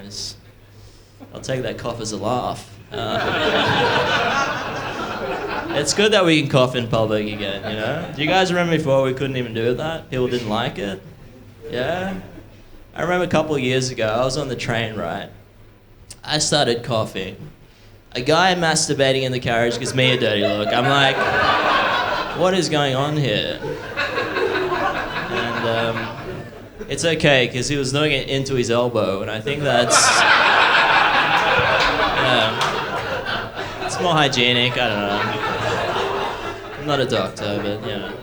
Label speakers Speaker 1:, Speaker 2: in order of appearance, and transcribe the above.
Speaker 1: nice. I'll take that cough as a laugh. It's good that we can cough in public again, you know? Do you guys remember before we couldn't even do that? People didn't like it? Yeah? I remember a couple of years ago, I was on the train, right? I started coughing. A guy masturbating in the carriage gives me a dirty look. I'm like, what is going on here? And it's okay, because he was doing it into his elbow, and I think that's... it's more hygienic, I don't know. I'm not a doctor, but, you know.